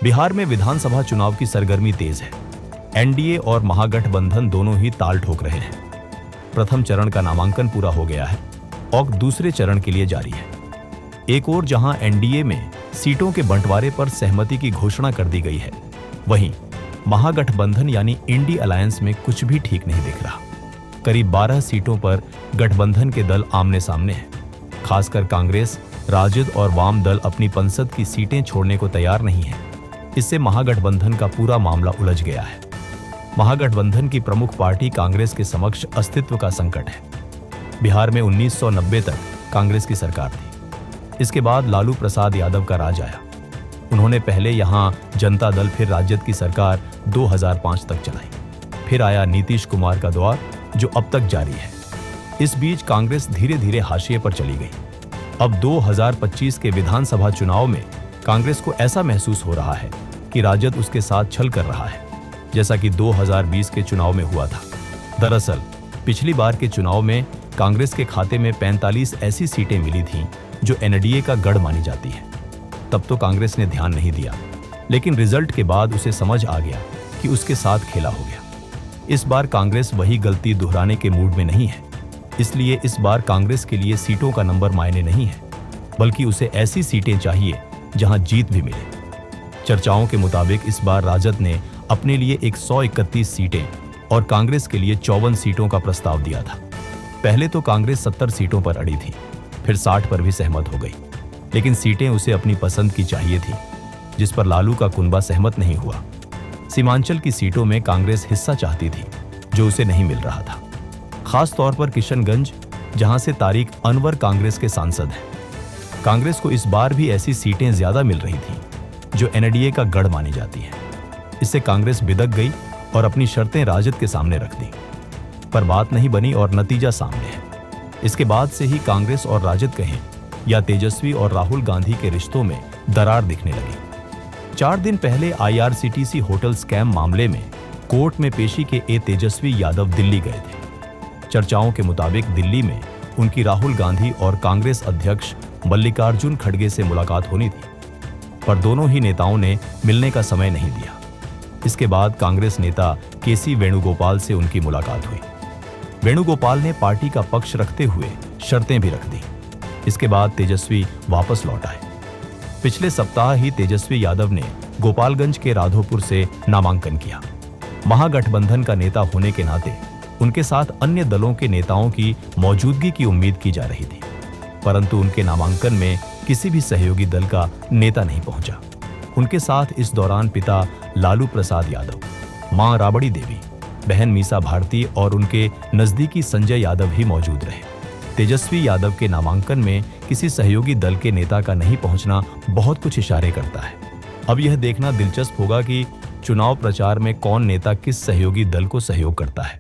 बिहार में विधानसभा चुनाव की सरगर्मी तेज है। एनडीए और महागठबंधन दोनों ही ताल ठोक रहे हैं। प्रथम चरण का नामांकन पूरा हो गया है और दूसरे चरण के लिए जारी है। एक ओर जहां एनडीए में सीटों के बंटवारे पर सहमति की घोषणा कर दी गई है, वहीं महागठबंधन यानी इंडी अलायंस में कुछ भी ठीक नहीं दिख रहा। करीब 12 सीटों पर गठबंधन के दल आमने सामने हैं। खासकर कांग्रेस, राजद और वाम दल अपनी पंसद की सीटें छोड़ने को तैयार नहीं है। इससे महागठबंधन का पूरा मामला उलझ गया है। महागठबंधन की प्रमुख पार्टी कांग्रेस के समक्ष अस्तित्व का संकट है। बिहार में 1990 तक कांग्रेस की सरकार थी। इसके बाद लालू प्रसाद यादव का राज आया। उन्होंने पहले यहां जनता दल फिर राजद की सरकार 2005 तक चलाई। फिर आया नीतीश कुमार का दौर, जो अब तक जारी है। इस बीच कांग्रेस धीरे धीरे हाशिए पर चली गई। अब 2025 के विधानसभा चुनाव में कांग्रेस को ऐसा महसूस हो रहा है कि राजद उसके साथ छल कर रहा है, जैसा कि 2020 के चुनाव में हुआ था। दरअसल पिछली बार के चुनाव में कांग्रेस के खाते में 45 ऐसी सीटें मिली थीं जो एनडीए का गढ़ मानी जाती है। तब तो कांग्रेस ने ध्यान नहीं दिया, लेकिन रिजल्ट के बाद उसे समझ आ गया कि उसके साथ खेला हो गया। इस बार कांग्रेस वही गलती दोहराने के मूड में नहीं है। इसलिए इस बार कांग्रेस के लिए सीटों का नंबर मायने नहीं है, बल्कि उसे ऐसी सीटें चाहिए जहां जीत भी मिले। चर्चाओं के मुताबिक इस बार राजद ने अपने लिए 131 सीटें और कांग्रेस के लिए 54 सीटों का प्रस्ताव दिया था। पहले तो कांग्रेस 70 सीटों पर अड़ी थी, फिर 60 पर भी सहमत हो गई, लेकिन सीटें उसे अपनी पसंद की चाहिए थी, जिस पर लालू का कुनबा सहमत नहीं हुआ। सीमांचल की सीटों में कांग्रेस हिस्सा चाहती थी, जो उसे नहीं मिल रहा था। खास तौर पर किशनगंज, जहां से तारिक अनवर कांग्रेस के सांसद हैं। कांग्रेस को इस बार भी ऐसी सीटें ज्यादा मिल रही थीं, जो एनडीए का गढ़ मानी जाती हैं। इससे कांग्रेस बिदक गई और अपनी शर्तें राजद के सामने रख दी, पर बात नहीं बनी और नतीजा सामने है। इसके बाद से ही कांग्रेस और राजद कहें या तेजस्वी और राहुल गांधी के रिश्तों में दरार दिखने लगी। 4 दिन पहले आईआरसीटीसी होटल स्कैम मामले में कोर्ट में पेशी के तेजस्वी यादव दिल्ली गए थे। चर्चाओं के मुताबिक दिल्ली में उनकी राहुल गांधी और कांग्रेस अध्यक्ष मल्लिकार्जुन खड़गे से मुलाकात होनी थी, पर दोनों ही नेताओं ने मिलने का समय नहीं दिया। इसके बाद कांग्रेस नेता केसी वेणुगोपाल से उनकी मुलाकात हुई। वेणुगोपाल ने पार्टी का पक्ष रखते हुए शर्तें भी रख दी। इसके बाद तेजस्वी वापस लौट आए। पिछले सप्ताह ही तेजस्वी यादव ने गोपालगंज के राधोपुर से नामांकन किया। महागठबंधन का नेता होने के नाते उनके साथ अन्य दलों के नेताओं की मौजूदगी की उम्मीद की जा रही थी, परंतु उनके नामांकन में किसी भी सहयोगी दल का नेता नहीं पहुंचा। उनके साथ इस दौरान पिता लालू प्रसाद यादव, मां राबड़ी देवी, बहन मीसा भारती और उनके नजदीकी संजय यादव ही मौजूद रहे। तेजस्वी यादव के नामांकन में किसी सहयोगी दल के नेता का नहीं पहुंचना बहुत कुछ इशारे करता है। अब यह देखना दिलचस्प होगा कि चुनाव प्रचार में कौन नेता किस सहयोगी दल को सहयोग करता है।